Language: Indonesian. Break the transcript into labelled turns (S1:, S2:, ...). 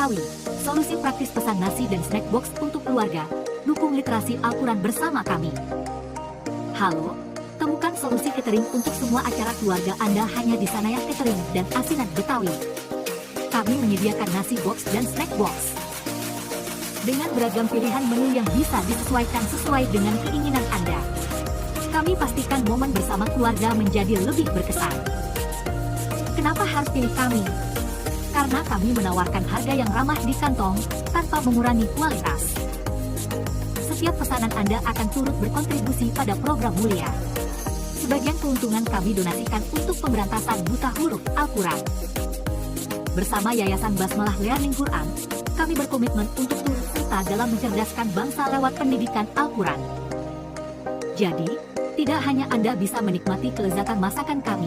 S1: Betawi, solusi praktis pesan nasi dan snack box untuk keluarga. Dukung literasi Al-Quran bersama kami. Halo, temukan solusi catering untuk semua acara keluarga Anda hanya di Sanaya Catering dan Asinan Betawi. Kami menyediakan nasi box dan snack box dengan beragam pilihan menu yang bisa disesuaikan sesuai dengan keinginan Anda. Kami pastikan momen bersama keluarga menjadi lebih berkesan. Kenapa harus pilih kami? Karena kami menawarkan harga yang ramah di kantong tanpa mengurangi kualitas. Setiap pesanan Anda akan turut berkontribusi pada program mulia. Sebagian keuntungan kami donasikan untuk pemberantasan buta huruf Al-Quran. Bersama Yayasan Basmalah Learning Quran, kami berkomitmen untuk turut serta dalam mencerdaskan bangsa lewat pendidikan Al-Quran. Jadi, tidak hanya Anda bisa menikmati kelezatan masakan kami,